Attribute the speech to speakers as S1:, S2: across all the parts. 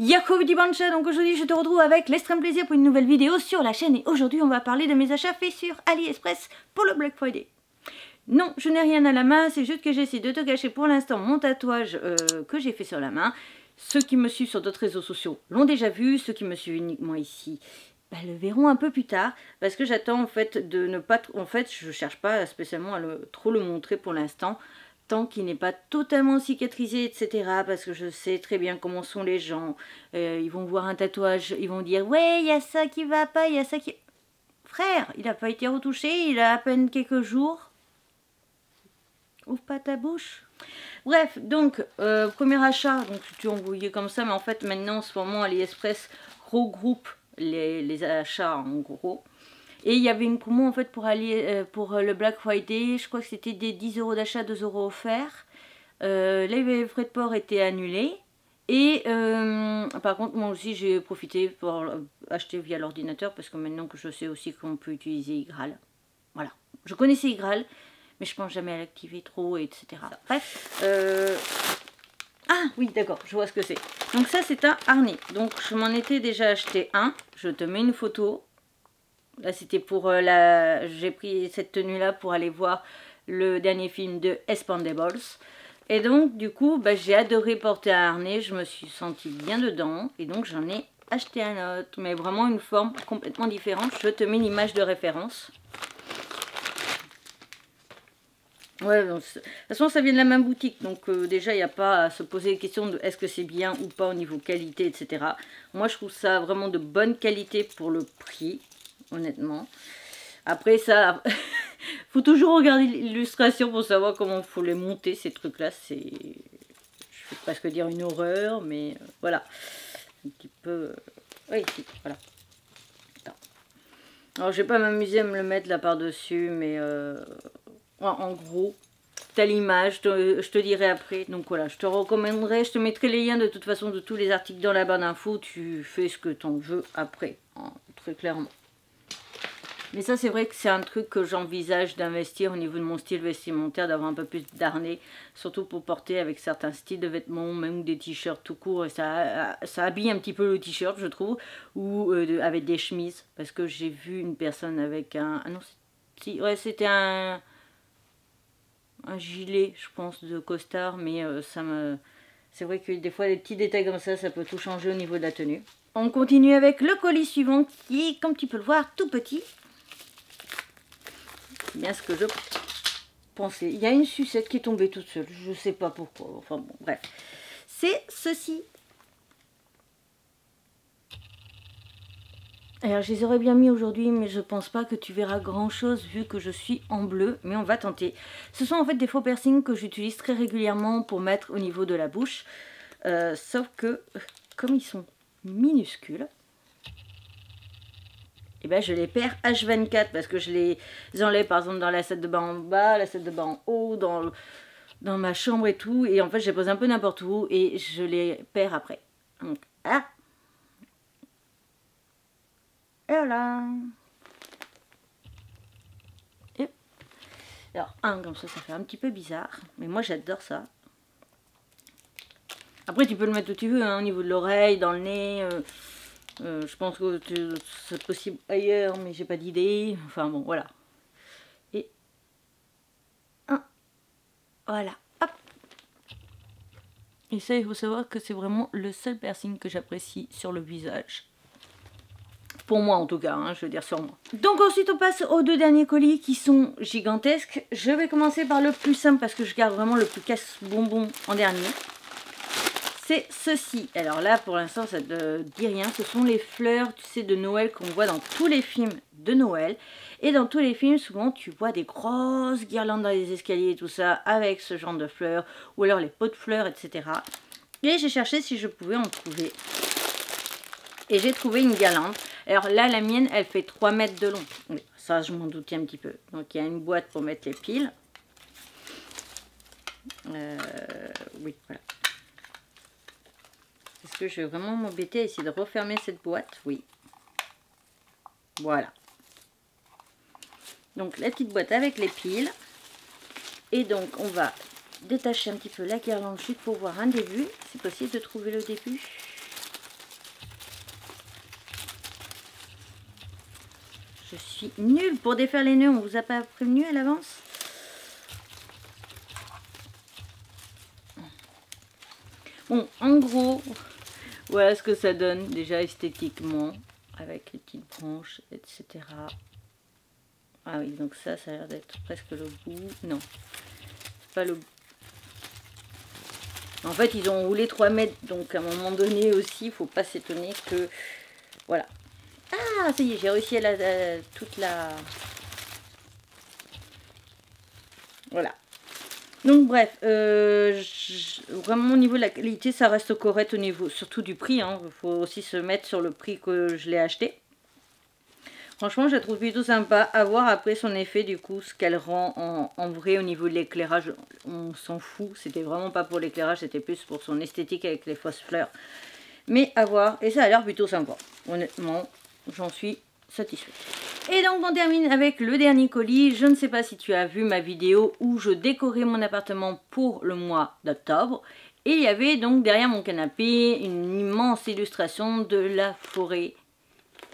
S1: Yako Bancha, donc aujourd'hui je te retrouve avec l'extrême plaisir pour une nouvelle vidéo sur la chaîne et aujourd'hui on va parler de mes achats faits sur AliExpress pour le Black Friday. Non, je n'ai rien à la main, c'est juste que j'essaie de te cacher pour l'instant mon tatouage que j'ai fait sur la main. Ceux qui me suivent sur d'autres réseaux sociaux l'ont déjà vu, ceux qui me suivent uniquement ici le verront un peu plus tard parce que j'attends en fait de ne pas... En fait je cherche pas spécialement à trop le montrer pour l'instant. Tant qu'il n'est pas totalement cicatrisé, etc. Parce que je sais très bien comment sont les gens. Ils vont voir un tatouage, ils vont dire « Ouais, il y a ça qui va pas, il y a ça qui... » Frère, il n'a pas été retouché, il a à peine quelques jours. Ouvre pas ta bouche. Bref, donc, premier achat, donc tu envoyais comme ça, mais en fait, maintenant, en ce moment, AliExpress regroupe les achats en gros. Et il y avait une promo en fait pour le Black Friday, je crois que c'était des 10 € d'achat, 2 € offerts. Les frais de port étaient annulés. Et par contre, moi aussi j'ai profité pour acheter via l'ordinateur parce que maintenant que je sais aussi qu'on peut utiliser iGraal. Voilà, je connaissais iGraal, mais je pense jamais à l'activer trop, etc. Bref, ah oui, d'accord, je vois ce que c'est. Donc ça c'est un harnais. Donc je m'en étais déjà acheté un, je te mets une photo. Là, c'était pour j'ai pris cette tenue-là pour aller voir le dernier film de Expendables. Et donc, du coup, j'ai adoré porter un harnais. Je me suis sentie bien dedans. Et donc, j'en ai acheté un autre. Mais vraiment une forme complètement différente. Je te mets l'image de référence. Ouais, donc, de toute façon, ça vient de la même boutique. Donc, déjà, il n'y a pas à se poser la question de est-ce que c'est bien ou pas au niveau qualité, etc. Moi, je trouve ça vraiment de bonne qualité pour le prix. Honnêtement. Après ça, faut toujours regarder l'illustration pour savoir comment il faut les monter, ces trucs-là. C'est, je vais presque dire une horreur, mais voilà. Un petit peu... oui, voilà. Attends. Alors, je vais pas m'amuser à me le mettre là par-dessus, mais en gros, t'as l'image, je te dirai après. Donc voilà, je te recommanderais, je te mettrai les liens de toute façon de tous les articles dans la barre d'infos. Tu fais ce que t'en veux après, hein, très clairement. Mais ça, c'est vrai que c'est un truc que j'envisage d'investir au niveau de mon style vestimentaire, d'avoir un peu plus d'harnais, surtout pour porter avec certains styles de vêtements, même des t-shirts tout court. Et ça habille un petit peu le t-shirt, je trouve, ou avec des chemises. Parce que j'ai vu une personne avec un... Ah non, ouais, c'était un gilet, je pense, de costard, mais ça me... C'est vrai que des fois, les petits détails comme ça peut tout changer au niveau de la tenue. On continue avec le colis suivant qui est, comme tu peux le voir, tout petit. Bien ce que je pensais. Il y a une sucette qui est tombée toute seule. Je sais pas pourquoi. Enfin bon, bref. C'est ceci. Alors, je les aurais bien mis aujourd'hui, mais je pense pas que tu verras grand chose vu que je suis en bleu. Mais on va tenter. Ce sont en fait des faux piercings que j'utilise très régulièrement pour mettre au niveau de la bouche. Sauf que, comme ils sont minuscules, et ben je les perds H24 parce que je les enlève par exemple dans la salle de bain en bas, la salle de bain en haut, dans ma chambre et tout. Et en fait, je les pose un peu n'importe où et je les perds après. Donc, ah. Et voilà. Et alors, comme ça fait un petit peu bizarre. Mais moi, j'adore ça. Après, tu peux le mettre où tu veux, hein, au niveau de l'oreille, dans le nez... je pense que c'est possible ailleurs, mais j'ai pas d'idée. Enfin bon, voilà. Et voilà. Hop. Et ça, il faut savoir que c'est vraiment le seul piercing que j'apprécie sur le visage. Pour moi en tout cas, hein, je veux dire sur moi. Donc ensuite on passe aux deux derniers colis qui sont gigantesques. Je vais commencer par le plus simple parce que je garde vraiment le plus casse-bonbon en dernier. C'est ceci. Alors là, pour l'instant, ça ne dit rien. Ce sont les fleurs, tu sais, de Noël qu'on voit dans tous les films de Noël. Et dans tous les films, souvent, tu vois des grosses guirlandes dans les escaliers et tout ça, avec ce genre de fleurs, ou alors les pots de fleurs, etc. Et j'ai cherché si je pouvais en trouver. Et j'ai trouvé une guirlande. Alors là, la mienne, elle fait 3 mètres de long. Oui, ça, je m'en doutais un petit peu. Donc, il y a une boîte pour mettre les piles. Oui, voilà. Est-ce que je vais vraiment m'embêter à essayer de refermer cette boîte? Oui. Voilà. Donc la petite boîte avec les piles. Et donc on va détacher un petit peu la guirlande juste pour voir un début. C'est possible de trouver le début. Je suis nulle pour défaire les nœuds, on vous a pas prévenu à l'avance? Bon, en gros, voilà ce que ça donne déjà esthétiquement, avec les petites branches, etc. Ah oui, donc ça a l'air d'être presque le bout. Non, c'est pas le bout. En fait, ils ont roulé 3 mètres, donc à un moment donné aussi, il faut pas s'étonner que... Voilà. Ah, ça y est, j'ai réussi à toute la... Voilà. Donc bref, vraiment au niveau de la qualité, ça reste correct au niveau, surtout du prix. Il faut aussi se mettre sur le prix que je l'ai acheté. Franchement, je la trouve plutôt sympa. À voir après son effet, du coup, ce qu'elle rend en vrai au niveau de l'éclairage. On s'en fout, c'était vraiment pas pour l'éclairage, c'était plus pour son esthétique avec les fausses fleurs. Mais à voir, et ça a l'air plutôt sympa. Honnêtement, j'en suis satisfaite. Et donc on termine avec le dernier colis. Je ne sais pas si tu as vu ma vidéo où je décorais mon appartement pour le mois d'octobre. Et il y avait donc derrière mon canapé une immense illustration de la forêt.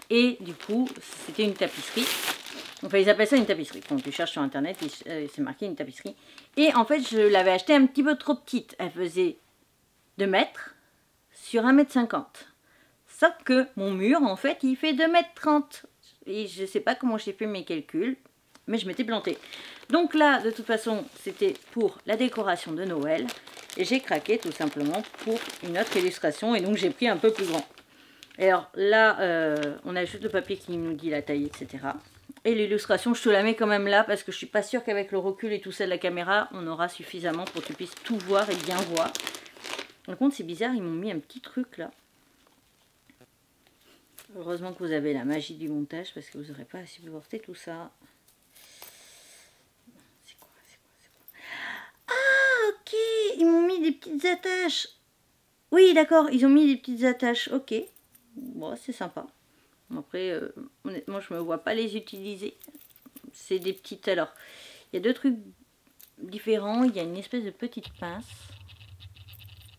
S1: Et du coup, c'était une tapisserie. Enfin, ils appellent ça une tapisserie. Quand tu cherches sur internet, c'est marqué une tapisserie. Et en fait, je l'avais achetée un petit peu trop petite. Elle faisait 2 mètres sur 1,50 m. Sauf que mon mur, en fait, il fait 2,30 m. Et je ne sais pas comment j'ai fait mes calculs, mais je m'étais plantée. Donc là, de toute façon, c'était pour la décoration de Noël. Et j'ai craqué tout simplement pour une autre illustration. Et donc, j'ai pris un peu plus grand. Et alors là, on a juste le papier qui nous dit la taille, etc. Et l'illustration, je te la mets quand même là parce que je suis pas sûre qu'avec le recul et tout ça de la caméra, on aura suffisamment pour que tu puisses tout voir et bien voir. Par contre, c'est bizarre, ils m'ont mis un petit truc là. Heureusement que vous avez la magie du montage parce que vous n'aurez pas à supporter tout ça. C'est quoi? Ah, ok, ils m'ont mis des petites attaches. Oui, d'accord, ils ont mis des petites attaches, ok. Bon, c'est sympa. Après, honnêtement, je ne me vois pas les utiliser. C'est des petites... Alors, il y a 2 trucs différents. Il y a une espèce de petite pince.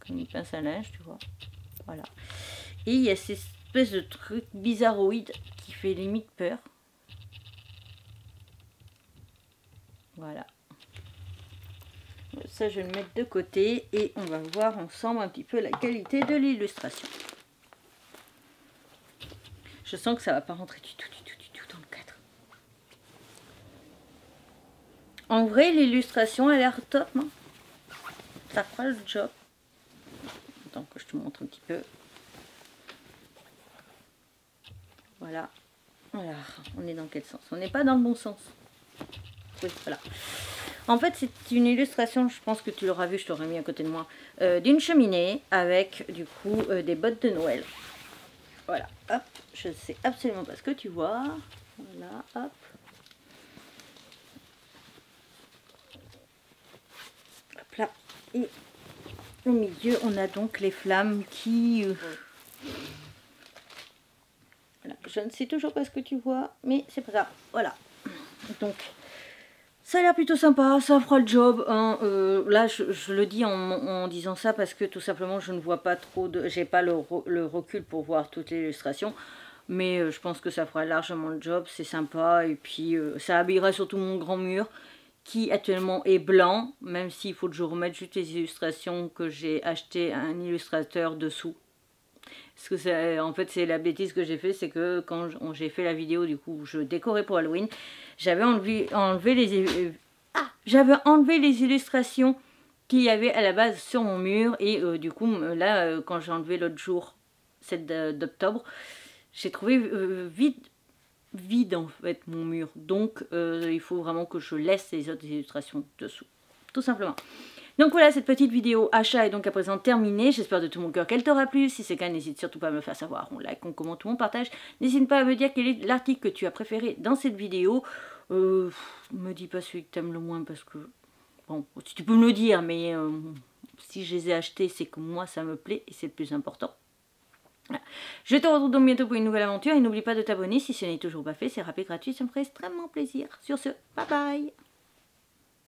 S1: Comme une pince à linge, tu vois. Voilà. Et il y a cette espèce de truc bizarroïde qui fait limite peur. Voilà. Ça, je vais le mettre de côté. Et on va voir ensemble un petit peu la qualité de l'illustration. Je sens que ça va pas rentrer du tout dans le cadre. En vrai, l'illustration a l'air top, non? Ça fera le job. Attends que je te montre un petit peu. Voilà. Voilà. On est dans quel sens? On n'est pas dans le bon sens. Oui, voilà. En fait, c'est une illustration, je pense que tu l'auras vu, je t'aurais mis à côté de moi, d'une cheminée avec, du coup, des bottes de Noël. Voilà, hop, je ne sais absolument pas ce que tu vois. Voilà, hop. Hop là. Et au milieu, on a donc les flammes qui... Voilà. Je ne sais toujours pas ce que tu vois, mais c'est pas grave. Voilà. Donc, ça a l'air plutôt sympa, ça fera le job. Hein. Là, je le dis en disant ça parce que tout simplement, je ne vois pas trop de... J'ai pas le recul pour voir toute l'illustration. Mais je pense que ça fera largement le job, c'est sympa. Et puis, ça habillera surtout mon grand mur qui actuellement est blanc. Même s'il faut que je remette juste les illustrations que j'ai acheté à un illustrateur dessous. Parce que en fait, c'est la bêtise que j'ai fait, c'est que quand j'ai fait la vidéo, du coup, je décorais pour Halloween, j'avais enlevé les illustrations qu'il y avait à la base sur mon mur. Et du coup, là, quand j'ai enlevé l'autre jour, celle d'octobre, j'ai trouvé vide en fait mon mur. Donc, il faut vraiment que je laisse les autres illustrations dessous, tout simplement. Donc voilà, cette petite vidéo achat est donc à présent terminée. J'espère de tout mon cœur qu'elle t'aura plu. Si c'est le cas, n'hésite surtout pas à me faire savoir. On like, on commente ou on partage. N'hésite pas à me dire quel est l'article que tu as préféré dans cette vidéo. Me dis pas celui que tu aimes le moins parce que... Bon, tu peux me le dire, mais si je les ai achetés, c'est que moi ça me plaît et c'est le plus important. Voilà. Je te retrouve donc bientôt pour une nouvelle aventure. Et n'oublie pas de t'abonner si ce n'est toujours pas fait. C'est rapide, gratuit, ça me ferait extrêmement plaisir. Sur ce, bye bye!